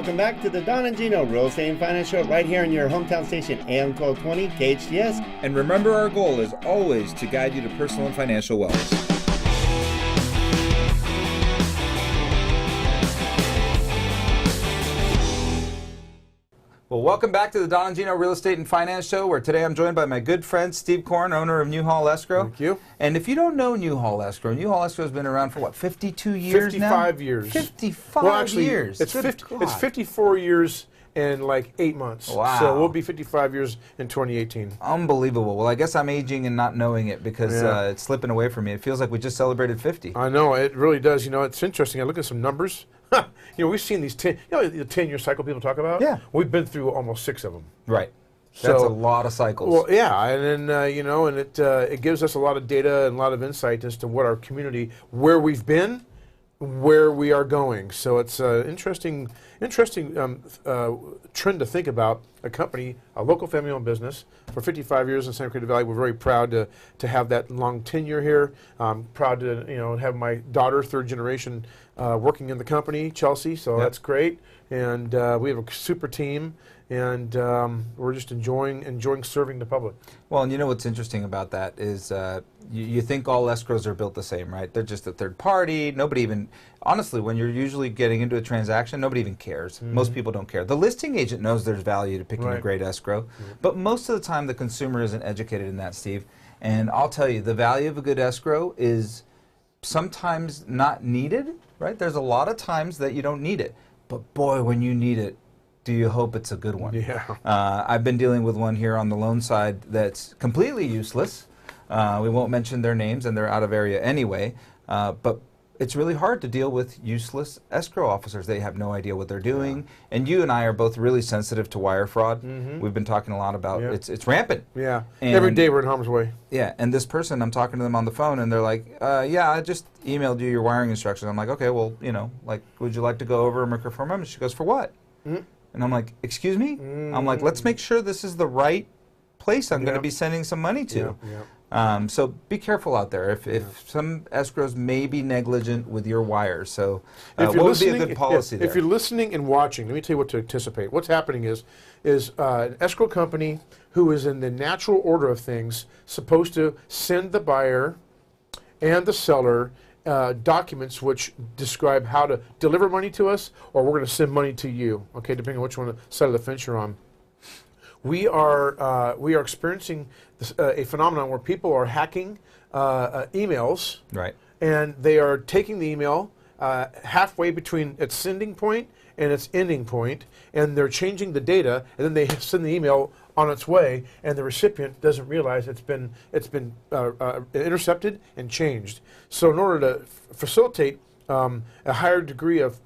welcome back to the Don and Gino Real Estate and Finance Show right here on your hometown station, AM 1220 KHTS. And remember, our goal is always to guide you to personal and financial wellness. Well, welcome back to the Don and Gino Real Estate and Finance Show, where today I'm joined by my good friend Steve Korn, owner of Newhall Escrow. Thank you. And if you don't know Newhall Escrow has been around for what, 52 years 55 now? years. 55 well, actually, years. It's 54 years and like 8 months. Wow. So we'll be 55 years in 2018. Unbelievable. Well, I guess I'm aging and not knowing it because it's slipping away from me. It feels like we just celebrated 50. I know, it really does. You know, it's interesting. I look at some numbers. You know, we've seen these 10, the 10-year cycle people talk about. Yeah. We've been through almost 6 of them. Right. That's a lot of cycles. Well, yeah, and then, you know, and it gives us a lot of data and a lot of insight as to what our community, where we've been, where we are going. So it's an interesting trend to think about. A company, a local family-owned business, for 55 years in Santa Cruz Valley. We're very proud to have that long tenure here. Proud to have my daughter, third generation, working in the company, Chelsea. So that's great, and we have a super team, and we're just enjoying serving the public. Well, and you know what's interesting about that is you think all escrows are built the same, right? They're just a third party. Nobody even, honestly, when you're usually getting into a transaction, nobody even cares. Mm-hmm. Most people don't care. The listing agent knows there's value to picking a great escrow, but most of the time the consumer isn't educated in that, Steve. And I'll tell you, the value of a good escrow is sometimes not needed, right? There's a lot of times that you don't need it, but boy, when you need it, do you hope it's a good one? Yeah. I've been dealing with one here on the loan side that's completely useless. We won't mention their names, and they're out of area anyway, but it's really hard to deal with useless escrow officers. They have no idea what they're doing. And you and I are both really sensitive to wire fraud. Mm-hmm. We've been talking a lot about it's rampant. Yeah. And every day we're in harm's way. Yeah. And this person, I'm talking to them on the phone, and they're like, yeah, I just emailed you your wiring instructions. I'm like, okay, well, would you like to go over them or confirm them? And she goes, for what? Mm-hmm. And I'm like, excuse me? Mm-hmm. I'm like, let's make sure this is the right place I'm going to be sending some money to. So be careful out there. If some escrows may be negligent with your wires, so what would be a good policy there? If you're listening and watching, let me tell you what to anticipate. What's happening is an escrow company who is in the natural order of things supposed to send the buyer and the seller documents which describe how to deliver money to us, or we're going to send money to you. Okay, depending on which side of the fence you're on. We are experiencing a phenomenon where people are hacking emails, right? And they are taking the email halfway between its sending point and its ending point, and they're changing the data, and then they send the email on its way, and the recipient doesn't realize it's been intercepted and changed. So in order to facilitate a higher degree of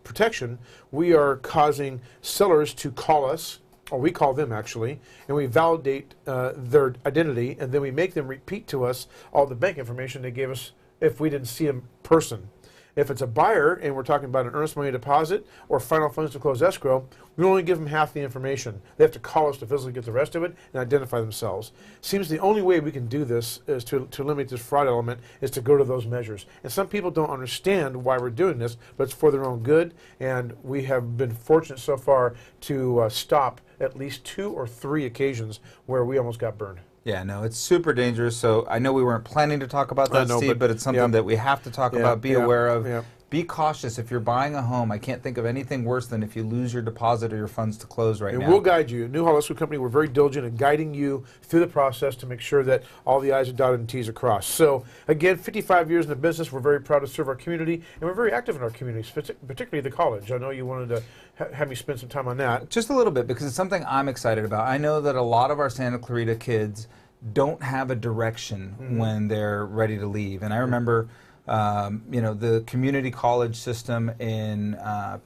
protection, we are causing sellers to call us, or we call them actually, and we validate their identity, and then we make them repeat to us all the bank information they gave us if we didn't see them in person. If it's a buyer and we're talking about an earnest money deposit or final funds to close escrow, we only give them half the information. They have to call us to physically get the rest of it and identify themselves. Seems the only way we can do this is to eliminate this fraud element is to go to those measures. And some people don't understand why we're doing this, but it's for their own good, and we have been fortunate so far to stop at least 2 or 3 occasions where we almost got burned. Yeah, no, it's super dangerous. So I know we weren't planning to talk about that, Steve, but it's something that we have to talk about, be aware of. Be cautious. If you're buying a home, I can't think of anything worse than if you lose your deposit or your funds to close right now. And we'll guide you. Newhall Escrow Company, we're very diligent in guiding you through the process to make sure that all the I's are dotted and T's are crossed. So, again, 55 years in the business. We're very proud to serve our community, and we're very active in our communities, particularly the college. I know you wanted to have me spend some time on that. Just a little bit, because it's something I'm excited about. I know that a lot of our Santa Clarita kids don't have a direction when they're ready to leave. And I remember, the community college system in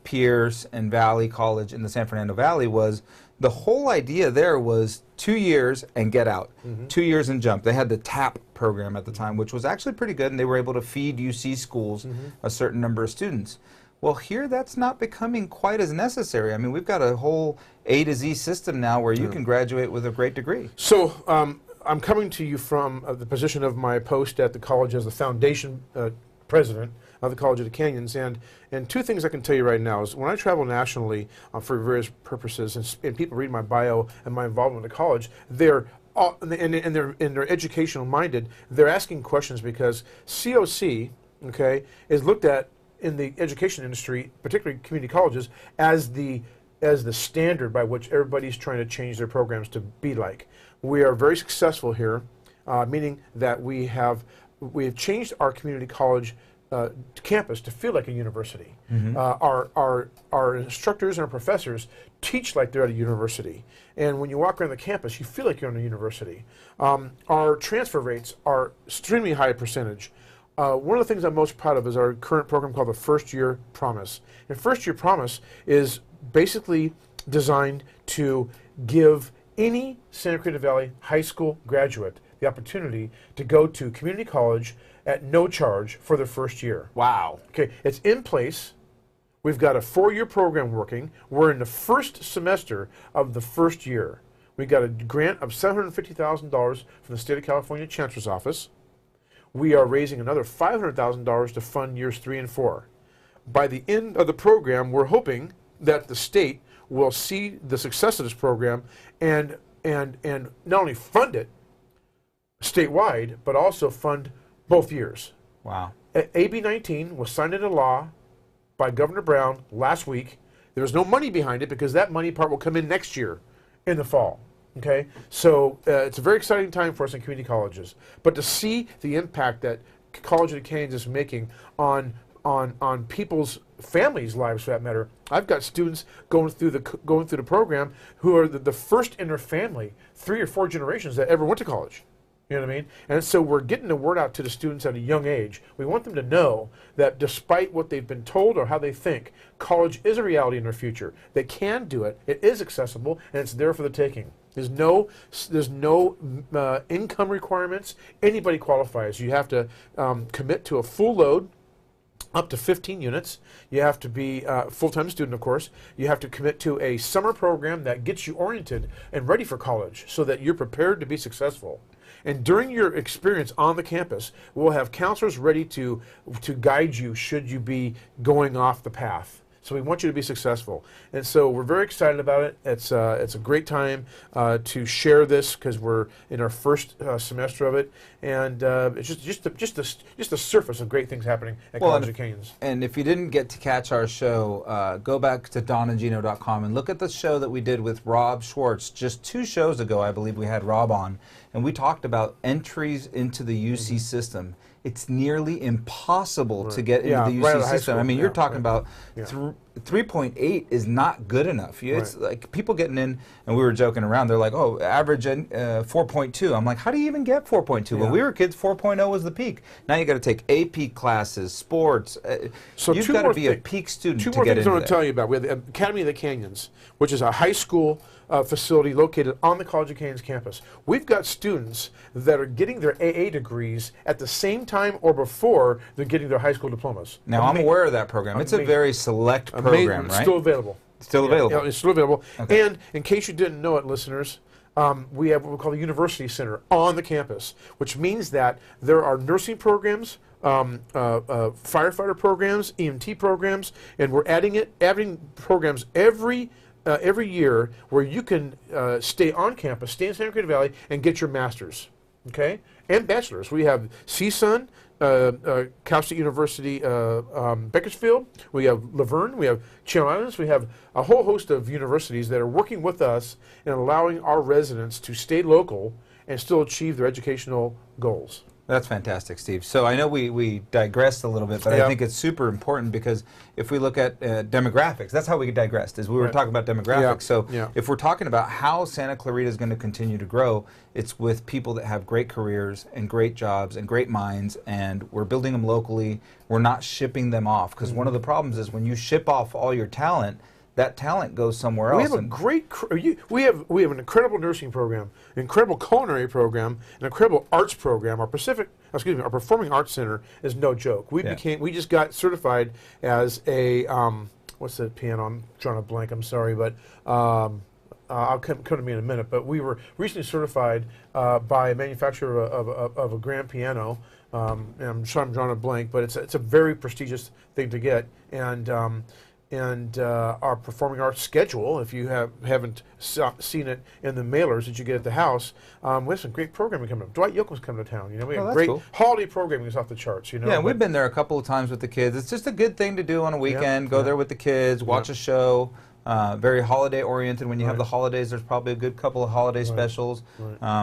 Pierce and Valley College in the San Fernando Valley was, the whole idea there was 2 years and get out, 2 years and jump. They had the TAP program at the time, which was actually pretty good, and they were able to feed UC schools a certain number of students. Well, here that's not becoming quite as necessary. I mean, we've got a whole A to Z system now where you can graduate with a great degree. So, I'm coming to you from the position of my post at the college as the foundation president. of the College of the Canyons. And two things I can tell you right now is when I travel nationally for various purposes, and people read my bio and my involvement with the college, they're they're educational minded. They're asking questions because COC, okay, is looked at in the education industry, particularly community colleges, as the standard by which everybody's trying to change their programs to be like. We are very successful here, meaning that we have changed our community college campus to feel like a university. Our instructors and our professors teach like they're at a university. And when you walk around the campus, you feel like you're in a university. Our transfer rates are extremely high percentage. One of the things I'm most proud of is our current program called the First Year Promise. And First Year Promise is basically designed to give any Santa Cruz Valley high school graduate the opportunity to go to community college at no charge for their first year. Wow. Okay, it's in place. We've got a 4-year program working. We're in the first semester of the first year. We got a grant of $750,000 from the State of California Chancellor's Office. We are raising another $500,000 to fund years 3 and 4. By the end of the program, we're hoping that the state will see the success of this program and not only fund it statewide, but also fund both years. Wow. AB 19 was signed into law by Governor Brown last week. There's no money behind it because that money part will come in next year in the fall. Okay, so it's a very exciting time for us in community colleges. But to see the impact that College of the Canyons is making on people's families' lives, for that matter, I've got students going through the program who are the first in their family, 3 or 4 generations that ever went to college. You know what I mean? And so we're getting the word out to the students at a young age. We want them to know that despite what they've been told or how they think, college is a reality in their future. They can do it. It is accessible, and it's there for the taking. There's no income requirements. Anybody qualifies. You have to commit to a full load, up to 15 units. You have to be a full-time student, of course. You have to commit to a summer program that gets you oriented and ready for college so that you're prepared to be successful. And during your experience on the campus, we'll have counselors ready to guide you should you be going off the path. So we want you to be successful. And so we're very excited about it. It's a great time to share this because we're in our first semester of it. And it's just the surface of great things happening at College of Canyons. And if you didn't get to catch our show, go back to donandgino.com and look at the show that we did with Rob Schwartz. Just 2 shows ago, I believe we had Rob on. And we talked about entries into the UC system. It's nearly impossible to get into the UC system. I mean, you're talking about 3.8 is not good enough. It's like people getting in, and we were joking around. They're like, oh, average 4.2. I'm like, how do you even get 4.2? When we were kids, 4.0 was the peak. Now you got to take AP classes, sports. So you've got to be a peak student to get in there. 2 more things I want to tell you about. We have the Academy of the Canyons, which is a high school facility located on the College of Canyons campus. We've got students that are getting their AA degrees at the same time or before they're getting their high school diplomas. Now, I'm aware of that program. It's a very select program, right? It's still available. Still available. Yeah, it's still available. Okay. And in case you didn't know it, listeners, we have what we call the University Center on the campus, which means that there are nursing programs, firefighter programs, EMT programs, and we're adding programs every year where you can stay on campus, stay in Santa Cruz Valley, and get your master's, okay, and bachelor's. We have CSUN, Cal State University, Bakersfield. We have Laverne. We have Channel Islands. We have a whole host of universities that are working with us and allowing our residents to stay local and still achieve their educational goals. That's fantastic, Steve. So I know we digressed a little bit, but I think it's super important because if we look at demographics, that's how we digressed, is we were talking about demographics. So if we're talking about how Santa Clarita is going to continue to grow, it's with people that have great careers and great jobs and great minds, and we're building them locally. We're not shipping them off, because one of the problems is when you ship off all your talent, that talent goes somewhere else. We have a great, we have an incredible nursing program, an incredible culinary program, an incredible arts program. Our Performing Arts Center is no joke. We just got certified as a, what's that piano? I'm drawing a blank. I'm sorry, but I'll come to me in a minute. But we were recently certified by a manufacturer of a grand piano and I'm sorry I'm drawing a blank, but it's a very prestigious thing to get, and our performing arts schedule, if you haven't seen it in the mailers that you get at the house, we have some great programming coming up. Dwight Yoakam's coming to town. You know, we have that's great cool. holiday programming is off the charts. You know, Yeah, we've been there a couple of times with the kids. It's just a good thing to do on a weekend. Go there with the kids, watch a show. Very holiday oriented. When you have the holidays, there's probably a good couple of holiday specials.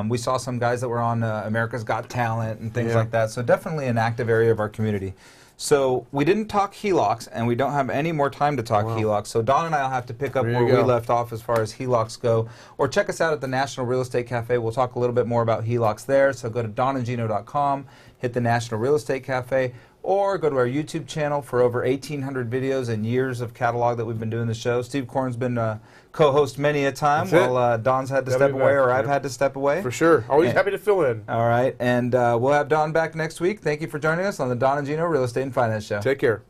We saw some guys that were on America's Got Talent and things like that. So definitely an active area of our community. So we didn't talk HELOCs, and we don't have any more time to talk HELOCs. So Don and I will have to pick up where we left off as far as HELOCs go. Or check us out at the National Real Estate Cafe. We'll talk a little bit more about HELOCs there. So go to donandgino.com, hit the National Real Estate Cafe, or go to our YouTube channel for over 1,800 videos and years of catalog that we've been doing the show. Steve Korn's been co-host many a time while Don's had to step away or I've had to step away. For sure. Always happy to fill in. All right. And we'll have Don back next week. Thank you for joining us on the Don and Gino Real Estate and Finance Show. Take care.